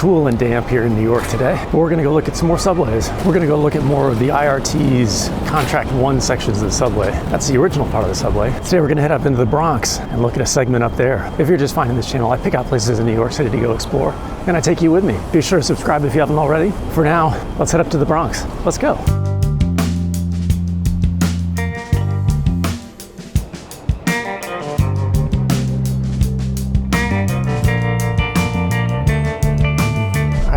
cool and damp here in New York today. But we're gonna go look at some more subways. We're gonna go look at more of the IRT's Contract 1 sections of the subway. That's the original part of the subway. Today we're gonna head up into the Bronx and look at a segment up there. If you're just finding this channel, I pick out places in New York City to go explore, and I take you with me. Be sure to subscribe if you haven't already. For now, let's head up to the Bronx. Let's go.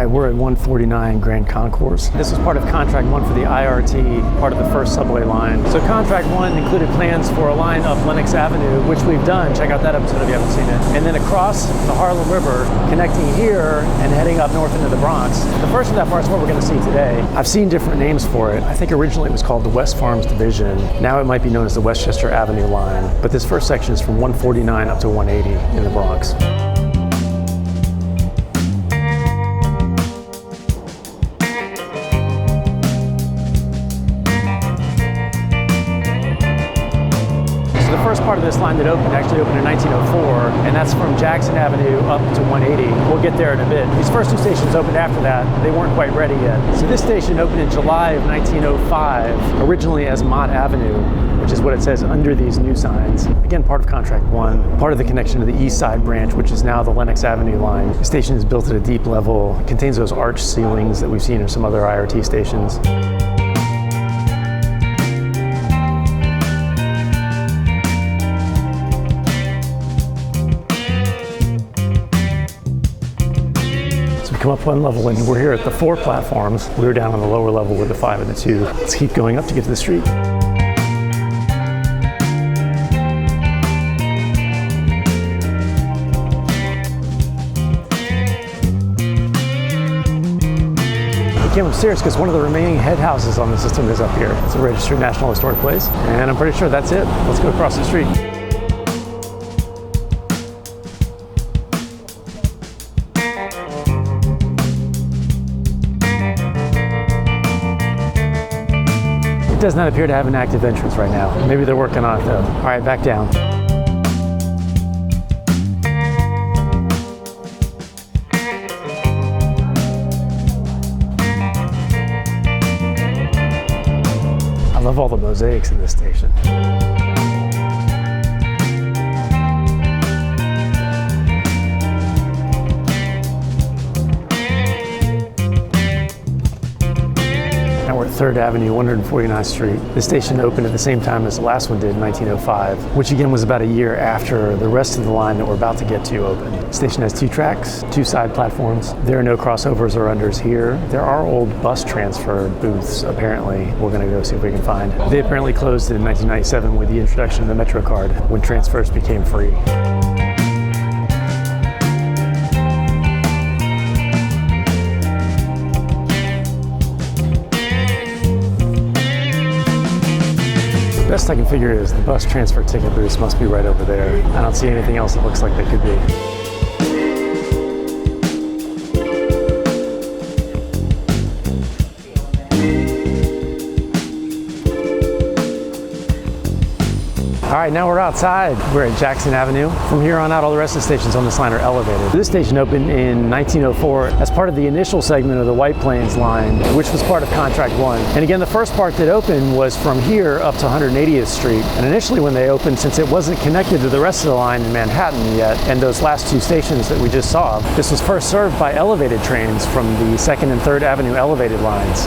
We're at 149 Grand Concourse. This was part of Contract 1 for the IRT, part of the first subway line. So Contract 1 included plans for a line up Lenox Avenue, which we've done. Check out that episode if you haven't seen it. And then across the Harlem River, connecting here and heading up north into the Bronx. The first of that part is what we're going to see today. I've seen different names for it. I think originally it was called the West Farms Division. Now it might be known as the Westchester Avenue line. But this first section is from 149 up to 180 in the Bronx. Part of this line that actually opened in 1904, and that's from Jackson Avenue up to 180. We'll get there in a bit. These first two stations opened after that. They weren't quite ready yet. So this station opened in July of 1905, originally as Mott Avenue, which is what it says under these new signs. Again, part of Contract 1, part of the connection to the East Side branch, which is now the Lenox Avenue line. The station is built at a deep level, contains those arch ceilings that we've seen in some other IRT stations. Come up one level and we're here at the 4 platforms. We were down on the lower level with the 5 and the 2. Let's keep going up to get to the street. We came upstairs because one of the remaining head houses on the system is up here. It's a registered National Historic Place, and I'm pretty sure that's it. Let's go across the street. It does not appear to have an active entrance right now. Maybe they're working on it though. All right, back down. I love all the mosaics in this station. We're at 3rd Avenue, 149th Street. The station opened at the same time as the last one did in 1905, which again was about a year after the rest of the line that we're about to get to opened. The station has 2 tracks, 2 side platforms. There are no crossovers or unders here. There are old bus transfer booths, apparently. We're gonna go see if we can find. They apparently closed in 1997 with the introduction of the Metro card, when transfers became free. Best I can figure is the bus transfer ticket booths must be right over there. I don't see anything else that looks like they could be. All right, now we're outside. We're at Jackson Avenue. From here on out, all the rest of the stations on this line are elevated. This station opened in 1904 as part of the initial segment of the White Plains line, which was part of Contract 1. And again, the first part that opened was from here up to 180th Street. And initially when they opened, since it wasn't connected to the rest of the line in Manhattan yet, and those last 2 stations that we just saw, this was first served by elevated trains from the 2nd and 3rd Avenue elevated lines.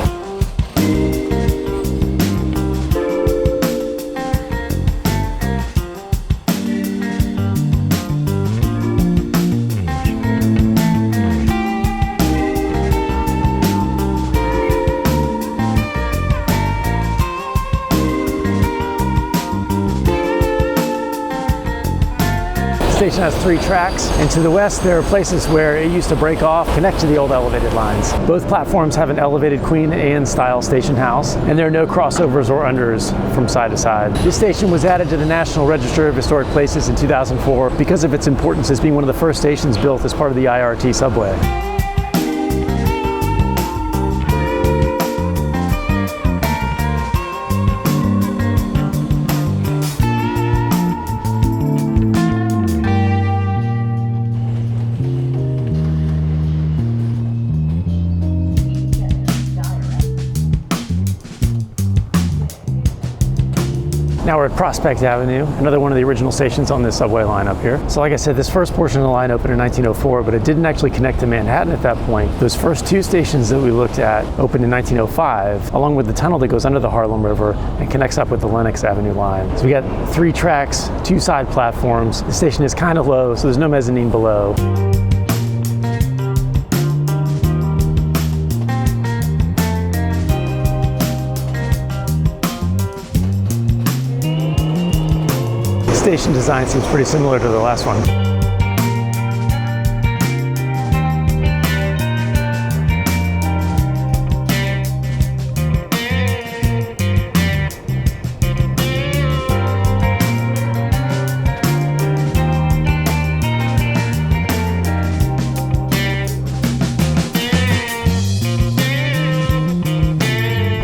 The station has 3 tracks, and to the west there are places where it used to break off, connect to the old elevated lines. Both platforms have an elevated Queen Anne style station house, and there are no crossovers or unders from side to side. This station was added to the National Register of Historic Places in 2004 because of its importance as being one of the first stations built as part of the IRT subway. Now we're at Prospect Avenue, another one of the original stations on this subway line up here. So like I said, this first portion of the line opened in 1904, but it didn't actually connect to Manhattan at that point. Those first two stations that we looked at opened in 1905, along with the tunnel that goes under the Harlem River and connects up with the Lenox Avenue line. So we got 3 tracks, 2 side platforms. The station is kind of low, so there's no mezzanine below. Station design seems pretty similar to the last one.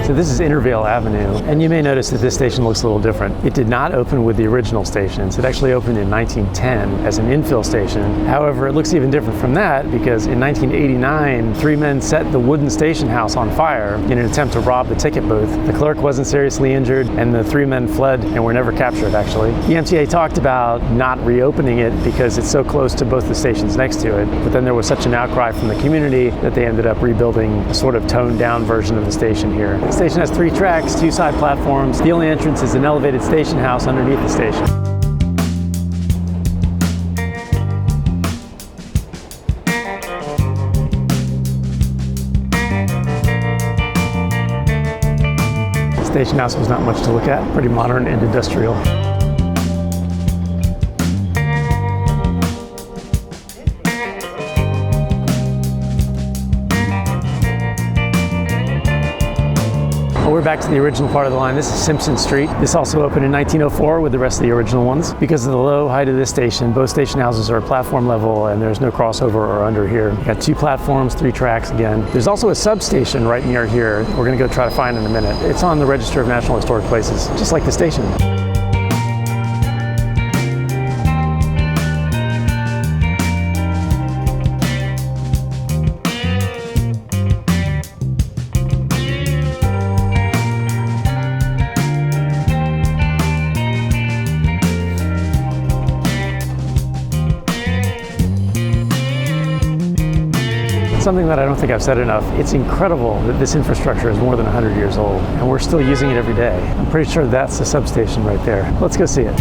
So this is Intervale Avenue, and you may notice that this station looks a little different. It did not open with the original stations. It actually opened in 1910 as an infill station. However, it looks even different from that because in 1989, 3 men set the wooden station house on fire in an attempt to rob the ticket booth. The clerk wasn't seriously injured, and the 3 men fled and were never captured, actually. The MTA talked about not reopening it because it's so close to both the stations next to it, but then there was such an outcry from the community that they ended up rebuilding a sort of toned-down version of the station here. The station has 3 tracks, 2 side platforms. The only entrance is an elevated station house underneath the station. The station house was not much to look at, pretty modern and industrial. We're back to the original part of the line. This is Simpson Street. This also opened in 1904 with the rest of the original ones. Because of the low height of this station, both station houses are platform level and there's no crossover or under here. You got 2 platforms, 3 tracks again. There's also a substation right near here. We're gonna go try to find in a minute. It's on the Register of National Historic Places, just like the station. Something that I don't think I've said enough. It's incredible that this infrastructure is more than 100 years old and we're still using it every day. I'm pretty sure that's the substation right there. Let's go see it.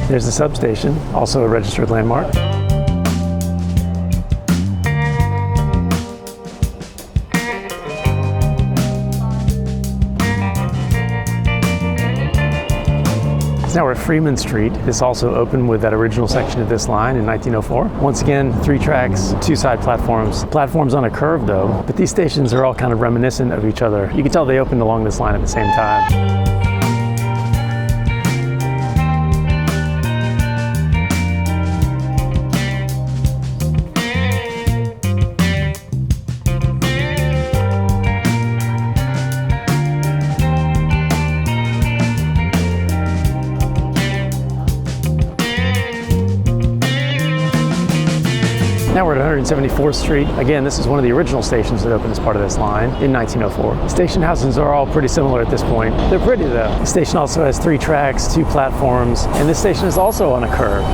There's the substation, also a registered landmark. Now we're at Freeman Street. This also opened with that original section of this line in 1904. Once again, 3 tracks, 2 side platforms. Platforms on a curve though, but these stations are all kind of reminiscent of each other. You can tell they opened along this line at the same time. Now we're at 174th Street. Again, this is one of the original stations that opened as part of this line in 1904. The station houses are all pretty similar at this point. They're pretty though. The station also has 3 tracks, 2 platforms, and this station is also on a curve.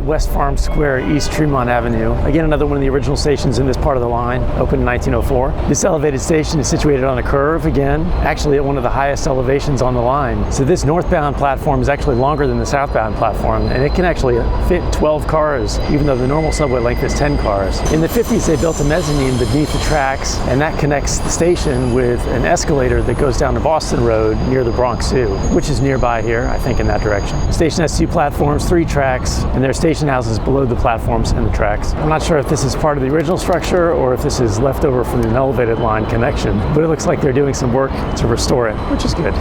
West Farm Square, East Tremont Avenue. Again, another one of the original stations in this part of the line, opened in 1904. This elevated station is situated on a curve again, actually at one of the highest elevations on the line. So this northbound platform is actually longer than the southbound platform, and it can actually fit 12 cars, even though the normal subway length is 10 cars. In the 50s, they built a mezzanine beneath the tracks, and that connects the station with an escalator that goes down to Boston Road near the Bronx Zoo, which is nearby here, I think in that direction. The station has 2 platforms, 3 tracks, and their station station houses below the platforms and the tracks. I'm not sure if this is part of the original structure or if this is left over from an elevated line connection, but it looks like they're doing some work to restore it, which is good.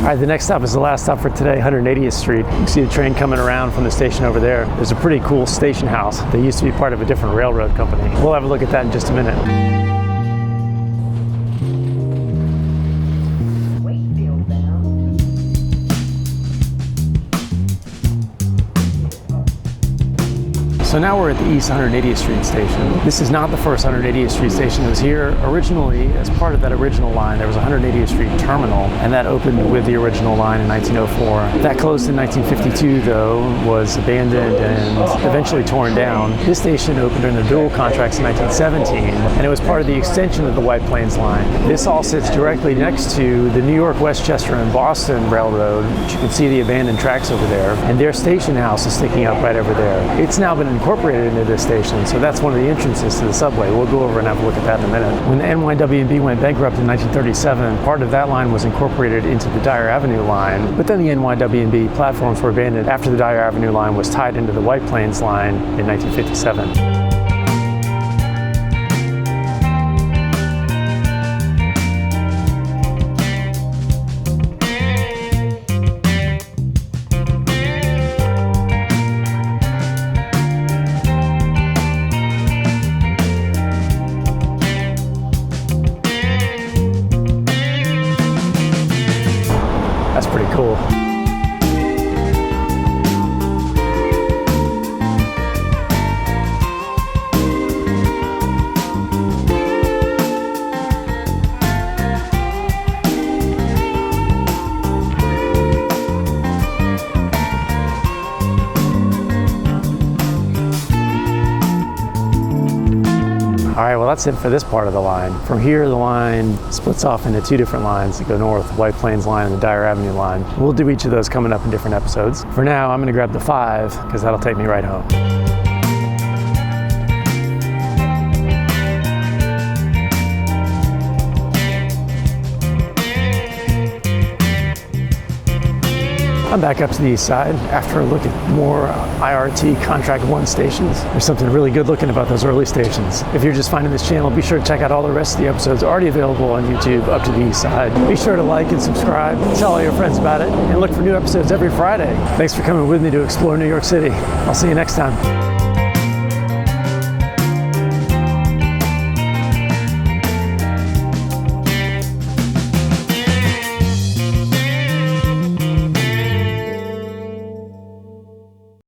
All right, the next stop is the last stop for today, 180th Street. You can see the train coming around from the station over there. There's a pretty cool station house. They used to be part of a different railroad company. We'll have a look at that in just a minute. So now we're at the East 180th Street station. This is not the first 180th Street station. It was here originally as part of that original line. There was a 180th Street terminal, and that opened with the original line in 1904. That closed in 1952, though, was abandoned and eventually torn down. This station opened during the dual contracts in 1917, and it was part of the extension of the White Plains line. This all sits directly next to the New York, Westchester, and Boston Railroad, which you can see the abandoned tracks over there, and their station house is sticking up right over there. It's now been incorporated into this station, so that's one of the entrances to the subway. We'll go over and have a look at that in a minute. When the NYWB went bankrupt in 1937, part of that line was incorporated into the Dyer Avenue line, but then the NYWB platforms were abandoned after the Dyer Avenue line was tied into the White Plains line in 1957. That's pretty cool. All right, well, that's it for this part of the line. From here, the line splits off into two different lines that go north, White Plains line and the Dyer Avenue line. We'll do each of those coming up in different episodes. For now, I'm gonna grab the 5 because that'll take me right home. I'm back up to the east side after a look at more IRT Contract 1 stations. There's something really good looking about those early stations. If you're just finding this channel, be sure to check out all the rest of the episodes already available on YouTube up to the east side. Be sure to like and subscribe, tell all your friends about it, and look for new episodes every Friday. Thanks for coming with me to explore New York City. I'll see you next time.